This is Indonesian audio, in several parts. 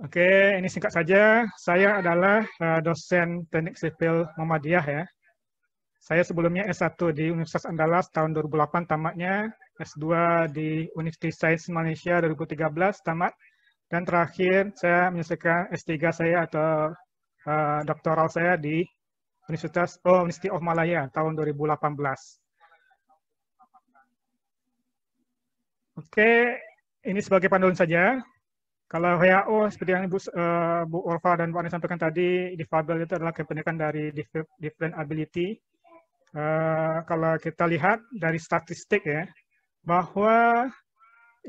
Oke, ini singkat saja. Saya adalah dosen Teknik Sipil Muhammadiyah ya. Saya sebelumnya S1 di Universitas Andalas tahun 2008 tamatnya, S2 di Universitas Sains Malaysia 2013 tamat, dan terakhir saya menyelesaikan S3 saya atau doktoral saya di University of Malaya tahun 2018. Oke, ini sebagai panduan saja. Kalau WHO seperti yang Bu Orfa dan Bu Ani sampaikan tadi, difabel itu adalah kependekan dari different ability. Kalau kita lihat dari statistik ya, bahwa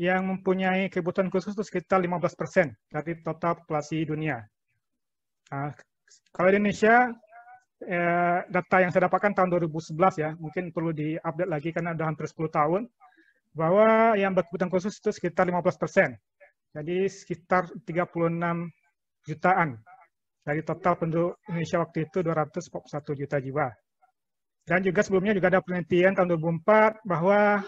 yang mempunyai kebutuhan khusus itu sekitar 15% dari total populasi dunia. Kalau di Indonesia, data yang saya dapatkan tahun 2011 ya, mungkin perlu diupdate lagi karena sudah hampir 10 tahun, bahwa yang berkebutuhan khusus itu sekitar 15%. Jadi sekitar 36 jutaan dari total penduduk Indonesia waktu itu 241 juta jiwa. Dan juga sebelumnya juga ada penelitian tahun 2004 bahwa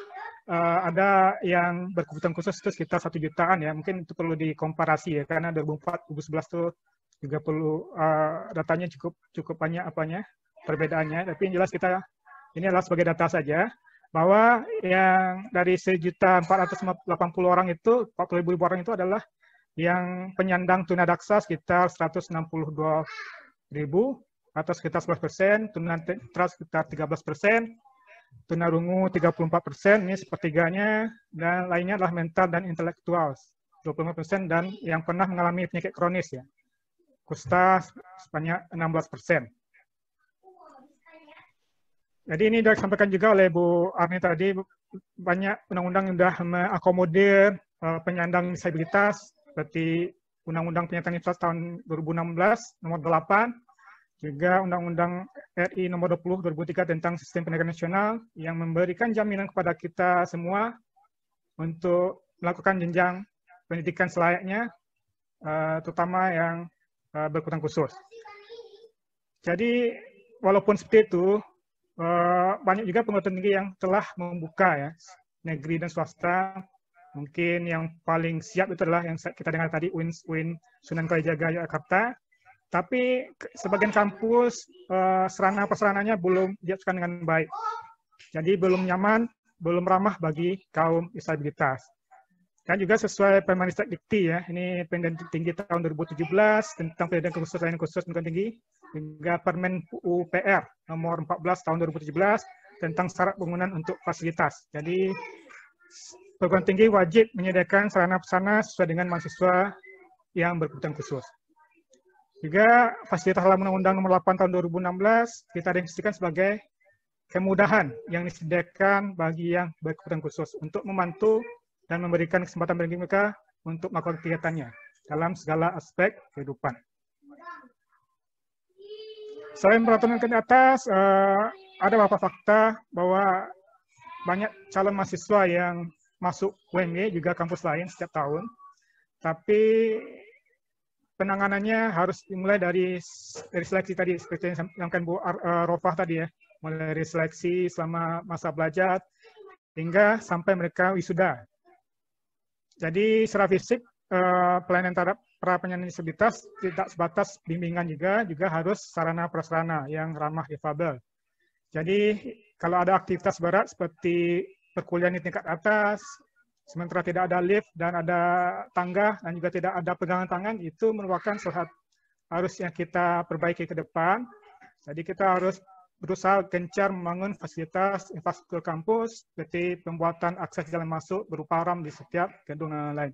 ada yang berkebutuhan khusus itu sekitar 1 jutaan ya. Mungkin itu perlu dikomparasi ya, karena 2004 2011 itu juga perlu datanya cukup banyak perbedaannya. Tapi yang jelas ini adalah sebagai data saja, bahwa yang dari 1.480.000 orang itu, 40.000 orang itu adalah yang penyandang tunadaksa sekitar 162.000 atau sekitar 11%, tunanetra sekitar 13%, tunarungu 34%, ini sepertiganya, dan lainnya adalah mental dan intelektual 25%, dan yang pernah mengalami penyakit kronis ya, kusta sebanyak 16%. Jadi ini sudah disampaikan juga oleh Bu Arni tadi, banyak undang-undang yang sudah mengakomodir penyandang disabilitas, seperti Undang-Undang Penyandang Disabilitas tahun 2016, nomor 8, juga Undang-Undang RI nomor 20 2003 tentang Sistem Pendidikan Nasional, yang memberikan jaminan kepada kita semua untuk melakukan jenjang pendidikan selayaknya, terutama yang berkebutuhan khusus. Jadi, walaupun seperti itu, banyak juga perguruan tinggi yang telah membuka ya, negeri dan swasta. Mungkin yang paling siap itu adalah yang kita dengar tadi, UIN Sunan Kalijaga Yogyakarta. Tapi sebagian kampus sarana-prasarananya belum disiapkan dengan baik. Jadi belum nyaman, belum ramah bagi kaum disabilitas. Dan juga sesuai Permendikbud Dikti ya, ini Pendidikan Tinggi tahun 2017 tentang pendidikan khusus layanan khusus pendidikan tinggi, juga Permen UPR nomor 14 tahun 2017 tentang syarat bangunan untuk fasilitas. Jadi perguruan tinggi wajib menyediakan sarana-prasarana sesuai dengan mahasiswa yang berkebutuhan khusus. Juga fasilitas dalam Undang-Undang nomor 8 tahun 2016 kita definisikan sebagai kemudahan yang disediakan bagi yang berkebutuhan khusus untuk membantu dan memberikan kesempatan bagi mereka untuk melakukan kegiatannya dalam segala aspek kehidupan. Selain peraturan ke atas, ada beberapa fakta bahwa banyak calon mahasiswa yang masuk UMY juga kampus lain setiap tahun, tapi penanganannya harus dimulai dari seleksi tadi, seperti yang disampaikan Bu Rofah tadi ya, mulai dari seleksi selama masa belajar hingga sampai mereka wisuda. Jadi secara fisik pelayanan terhadap para penyandang disabilitas tidak sebatas bimbingan, juga harus sarana prasarana yang ramah difabel. Jadi kalau ada aktivitas berat seperti perkuliahan di tingkat atas, sementara tidak ada lift dan ada tangga dan juga tidak ada pegangan tangan, itu merupakan salah satu harus yang kita perbaiki ke depan. Jadi kita harus berusaha gencar membangun fasilitas infrastruktur kampus, seperti pembuatan akses jalan masuk berupa ramp di setiap gedung dan lain.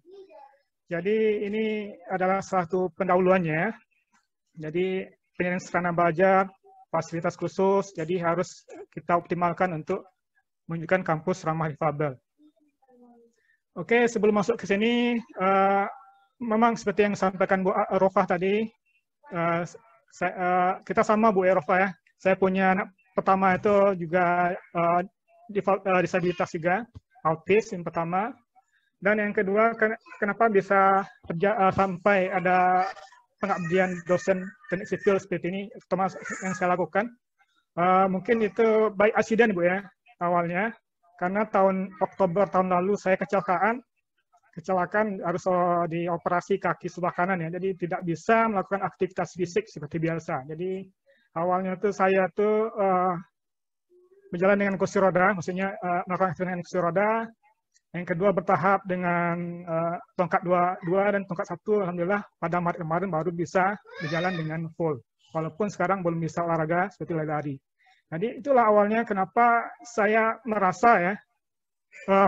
Jadi ini adalah salah satu pendahuluannya. Jadi penyediaan sarana belajar, fasilitas khusus, jadi harus kita optimalkan untuk menunjukkan kampus ramah difabel. Oke, sebelum masuk ke sini, memang seperti yang disampaikan Bu Rofah tadi, kita sama Bu Rofah ya. Saya punya anak pertama itu juga disabilitas juga, autis yang pertama. Dan yang kedua, kenapa bisa sampai ada pengabdian dosen teknik sipil seperti ini, terutama yang saya lakukan. Mungkin itu by accident Bu ya, awalnya. Karena tahun Oktober tahun lalu saya kecelakaan kecelakaan harus dioperasi kaki sebelah kanan ya. Jadi tidak bisa melakukan aktivitas fisik seperti biasa. Jadi awalnya tuh saya tuh berjalan dengan kursi roda, maksudnya melakukan aktivitas dengan kursi roda. Yang kedua bertahap dengan tongkat dua dan tongkat 1. Alhamdulillah pada Maret kemarin baru bisa berjalan dengan full. Walaupun sekarang belum bisa olahraga seperti lari. Jadi itulah awalnya kenapa saya merasa ya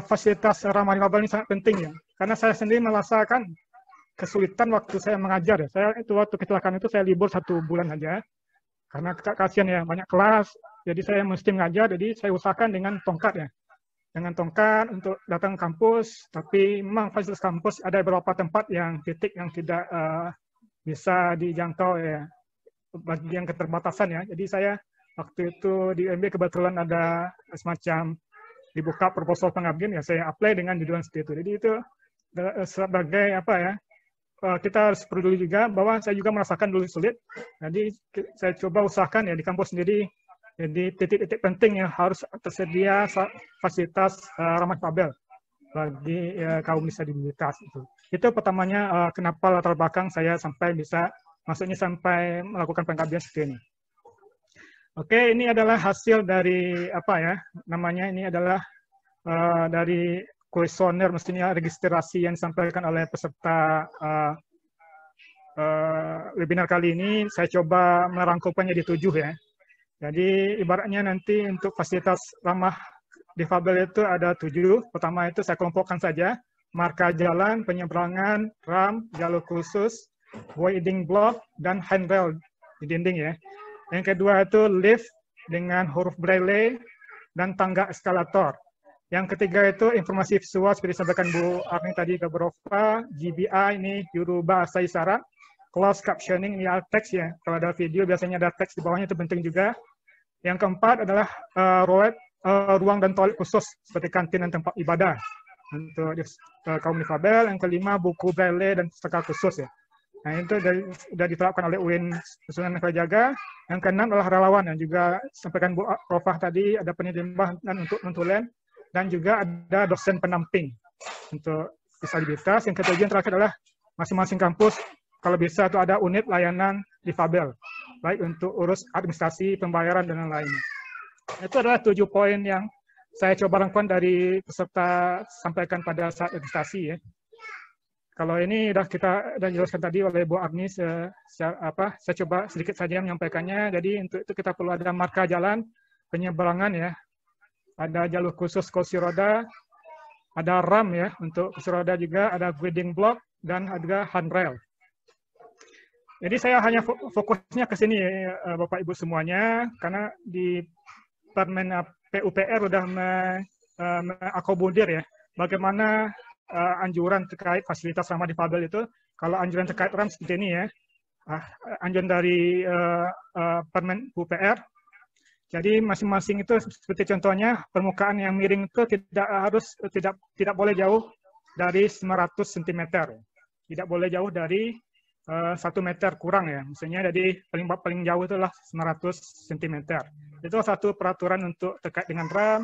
fasilitas ramah difabel ini sangat penting ya. Karena saya sendiri merasakan kesulitan waktu saya mengajar ya. Saya itu waktu kecelakaan itu saya libur 1 bulan aja. Karena kasihan ya banyak kelas. Jadi saya mesti mengajar. Jadi saya usahakan dengan tongkat ya. Dengan tongkat untuk datang ke kampus, tapi memang fasilitas kampus ada beberapa tempat yang titik yang tidak bisa dijangkau ya, bagi yang keterbatasan ya. Jadi saya waktu itu di UMB kebetulan ada semacam dibuka proposal pengabdian ya, saya apply dengan judul seperti itu. Jadi itu sebagai apa ya, kita harus peduli juga bahwa saya juga merasakan dulu sulit. Jadi saya coba usahakan ya di kampus sendiri. Jadi titik-titik penting yang harus tersedia fasilitas ramah difabel bagi kaum disabilitas itu. Itu pertamanya kenapa latar belakang saya sampai bisa, maksudnya sampai melakukan pengabdian seperti ini. Oke, ini adalah hasil dari apa ya namanya, ini adalah dari kuesioner, mestinya registrasi yang disampaikan oleh peserta webinar kali ini. Saya coba merangkumkannya di 7 ya. Jadi ibaratnya nanti untuk fasilitas ramah difabel itu ada 7. Pertama itu saya kelompokkan saja. Marka jalan, penyeberangan, ramp, jalur khusus, winding block, dan handrail di dinding ya. Yang kedua itu lift dengan huruf braille dan tangga eskalator. Yang ketiga itu informasi visual seperti disampaikan Bu Arni tadi ke Berofa, GBI ini juru bahasa isyarat. Closed captioning ini teks ya. Kalau ada video biasanya ada teks di bawahnya, itu penting juga. Yang keempat adalah ruang dan toilet khusus seperti kantin dan tempat ibadah untuk kaum difabel. Yang kelima buku braille dan pustaka khusus ya. Nah itu sudah diterapkan oleh UIN Susunan Kalijaga. Yang keenam adalah relawan yang juga sampaikan Bu Rofah tadi, ada penyelimbahan untuk nontulen dan juga ada dosen pendamping untuk disabilitas. Yang ketujuh yang terakhir adalah masing-masing kampus kalau bisa itu ada unit layanan difabel, baik untuk urus administrasi, pembayaran, dan lain-lain. Itu adalah 7 poin yang saya coba rangkum dari peserta sampaikan pada saat registrasi ya. Kalau ini sudah dijelaskan tadi oleh Bu Arni, saya coba sedikit saja menyampaikannya. Jadi untuk itu kita perlu ada marka jalan, penyeberangan ya, ada jalur khusus kursi roda, ada ramp ya untuk kursi roda juga, ada guiding block, dan ada handrail. Jadi saya hanya fokusnya ke sini ya, Bapak Ibu semuanya, karena di Permen PUPR sudah mengakomodir ya, bagaimana anjuran terkait fasilitas ramah difabel itu. Kalau anjuran terkait RAM seperti ini ya, anjuran dari Permen PUPR. Jadi masing-masing itu seperti contohnya permukaan yang miring itu tidak boleh jauh dari 900 cm. Tidak boleh jauh dari 1 meter kurang ya, misalnya jadi paling jauh itulah 900 cm. Itu satu peraturan untuk terkait dengan RAM.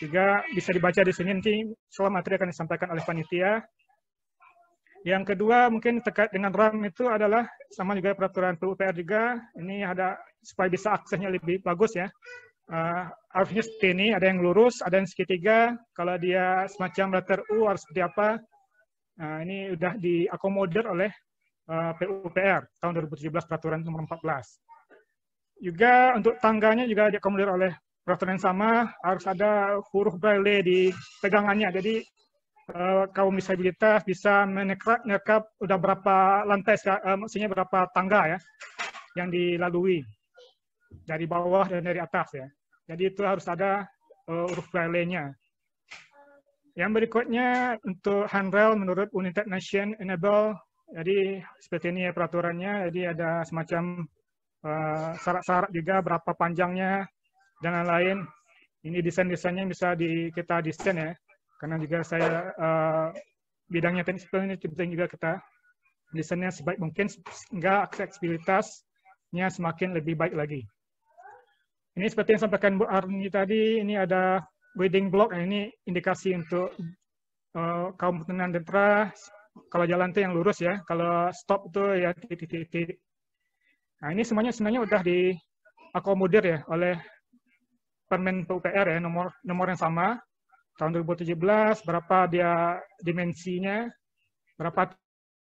Juga bisa dibaca di sini, nanti soal materi akan disampaikan oleh panitia. Yang kedua mungkin terkait dengan RAM itu adalah sama juga peraturan PUPR juga. Ini ada supaya bisa aksesnya lebih bagus ya. Harusnya seperti ini, ada yang lurus, ada yang segitiga. Kalau dia semacam letter U harus seperti apa? Nah, ini sudah diakomodir oleh PUPR tahun 2017 peraturan nomor 14. Juga untuk tangganya juga diakomodir oleh peraturan yang sama, harus ada huruf braille di pegangannya. Jadi kaum disabilitas bisa menerkap udah berapa lantai, maksudnya berapa tangga ya yang dilalui dari bawah dan dari atas ya. Jadi itu harus ada huruf braille-nya. Yang berikutnya untuk handrail menurut United Nations Enable. Jadi seperti ini ya peraturannya. Jadi ada semacam syarat-syarat juga berapa panjangnya dan lain-lain. Ini desain-desainnya bisa kita desain ya. Karena juga saya bidangnya teknik sipil ini penting juga kita desainnya sebaik mungkin sehingga aksesibilitasnya semakin lebih baik lagi. Ini seperti yang sampaikan Bu Arni tadi, ini ada guiding block, ini indikasi untuk kaum tunanetra, kalau jalan itu yang lurus ya, kalau stop itu ya titik-titik. Nah ini semuanya sebenarnya udah diakomodir ya oleh Permen PUPR ya, nomor yang sama tahun 2017, berapa dia dimensinya, berapa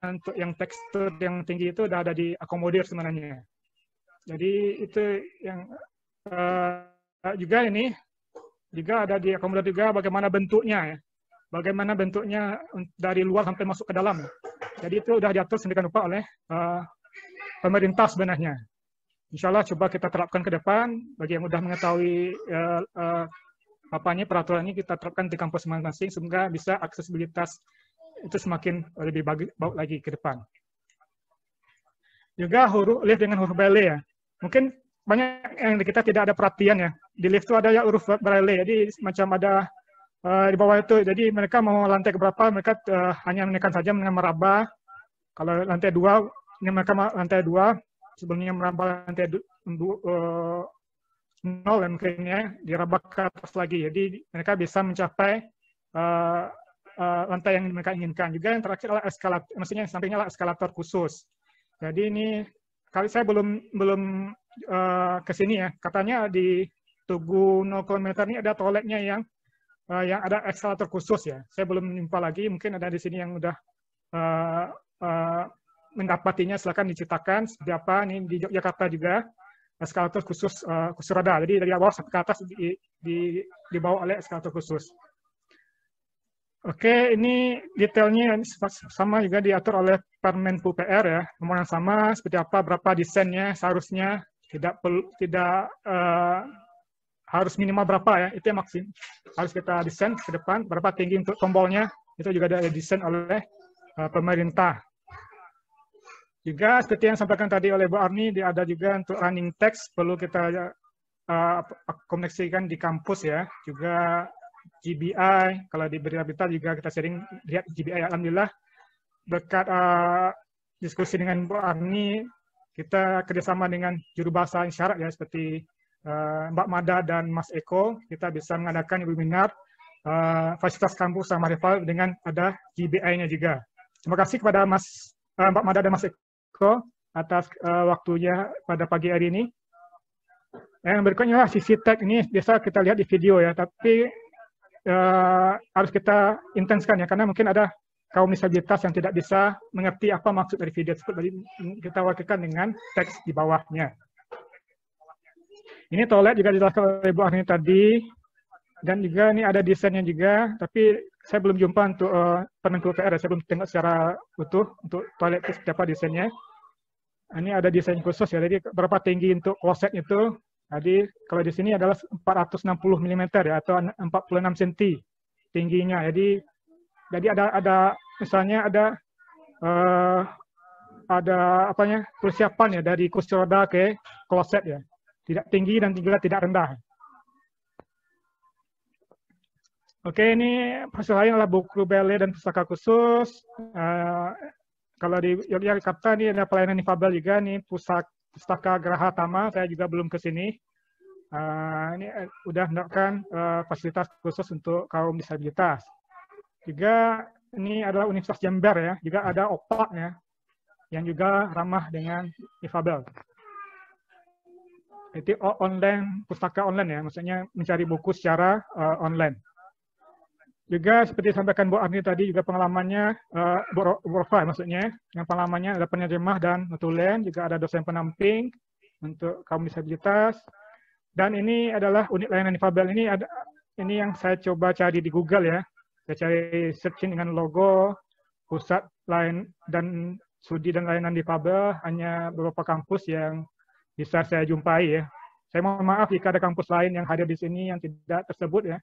untuk yang tekstur yang tinggi itu udah ada diakomodir sebenarnya. Jadi itu yang juga ini juga ada diakomodir juga bagaimana bentuknya ya. Bagaimana bentuknya dari luar sampai masuk ke dalam. Jadi itu sudah diatur sedemikian rupa oleh pemerintah sebenarnya. Insya Allah coba kita terapkan ke depan. Bagi yang sudah mengetahui peraturan ini kita terapkan di kampus masing-masing sehingga bisa aksesibilitas itu semakin lebih baik lagi ke depan. Juga huruf lift dengan huruf Braille ya. Mungkin banyak yang kita tidak ada perhatian ya. Di lift itu ada ya huruf Braille. Jadi macam ada di bawah itu, jadi mereka mau lantai ke berapa, mereka hanya menekan saja dengan meraba. Kalau lantai 2, ini mereka lantai 2, sebelumnya meraba lantai 0 mungkin ya, diraba ke atas lagi. Jadi mereka bisa mencapai lantai yang mereka inginkan. Juga yang terakhir adalah eskalator, maksudnya sampingnya adalah eskalator khusus. Jadi ini kali saya belum ke sini ya. Katanya di Tugu 0 km ini ada toiletnya yang ada eskalator khusus ya. Saya belum menimpa lagi, mungkin ada di sini yang udah mendapatinya, silakan diceritakan seperti apa. Ini di Yogyakarta juga eskalator khusus kursi roda. Jadi dari bawah sampai ke atas dibawa oleh eskalator khusus. Oke, ini detailnya sama juga diatur oleh Permen PUPR ya. Nomor yang sama seperti apa, berapa desainnya seharusnya, tidak harus minimal berapa ya, itu yang maksim harus kita desain ke depan, berapa tinggi untuk tombolnya, itu juga ada desain oleh pemerintah. Juga seperti yang disampaikan tadi oleh Bu Arni, ada juga untuk running text, perlu kita koneksikan di kampus ya, juga GBI, kalau di berita juga kita sering lihat GBI, alhamdulillah berkat diskusi dengan Bu Arni, kita kerjasama dengan juru bahasa isyarat ya, seperti Mbak Mada dan Mas Eko, kita bisa mengadakan webinar fasilitas kampus sama rival dengan ada GBI-nya juga. Terima kasih kepada Mbak Mada dan Mas Eko atas waktunya pada pagi hari ini. Yang berikutnya sisi tag ini biasa kita lihat di video ya, tapi harus kita intenskan ya, karena mungkin ada kaum disabilitas yang tidak bisa mengerti apa maksud dari video tersebut, jadi kita wakilkan dengan teks di bawahnya. Ini toilet juga dijelaskan oleh Bu Arni tadi, dan juga ini ada desainnya juga, tapi saya belum jumpa untuk Permen PUPR, saya belum tengok secara utuh untuk toilet itu seperti apa desainnya. Ini ada desain khusus ya, jadi berapa tinggi untuk kloset itu. Jadi kalau di sini adalah 460 mm ya, atau 46 cm tingginya. Jadi ada misalnya ada persiapan ya dari kursi roda ke kloset ya. Tidak tinggi dan juga tidak rendah. Oke, ini hasil lain adalah buku Braille dan pustaka khusus. Kalau di Yogyakarta ini ada pelayanan difabel juga nih, pustaka Geraha Tama. Saya juga belum ke sini. Ini udah mendapatkan fasilitas khusus untuk kaum disabilitas. Juga ini adalah Universitas Jember ya. Juga ada OPAK ya, yang juga ramah dengan difabel. Itu online, pustaka online ya, maksudnya mencari buku secara online. Juga seperti disampaikan Bu Arni tadi, juga pengalamannya Bu Rofa maksudnya, yang pengalamannya ada penerjemah dan notulen, juga ada dosen penamping untuk kaum disabilitas. Dan ini adalah unit layanan difabel. Ini yang saya coba cari di Google ya. Saya cari searching dengan logo pusat lain dan studi dan layanan difabel, hanya beberapa kampus yang bisa saya jumpai ya. Saya mohon maaf jika ada kampus lain yang hadir di sini yang tidak tersebut ya.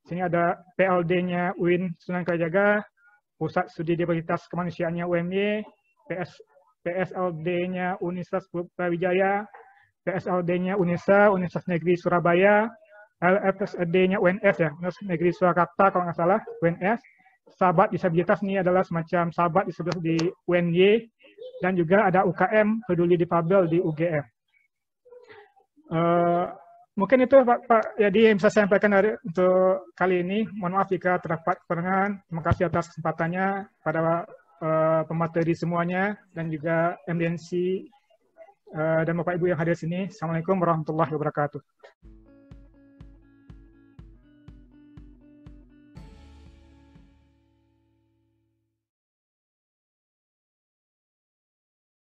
Sini ada PLD-nya UIN Sunan Kalijaga, Pusat Studi Disabilitas Kemanusiaannya UMY, PSLD-nya Universitas Brawijaya, PSLD-nya UNESA, Universitas Negeri Surabaya, LFSD-nya UNS ya, Universitas Negeri Surakarta kalau nggak salah, UNS. Sahabat disabilitas ini adalah semacam sahabat disabilitas di UNY, dan juga ada UKM Peduli Difabel di UGM. mungkin itu Pak Yadi yang bisa saya sampaikan untuk kali ini. Mohon maaf jika terdapat kekurangan. Terima kasih atas kesempatannya pada pemateri semuanya dan juga MDNC dan Bapak Ibu yang hadir di sini. Assalamualaikum warahmatullahi wabarakatuh.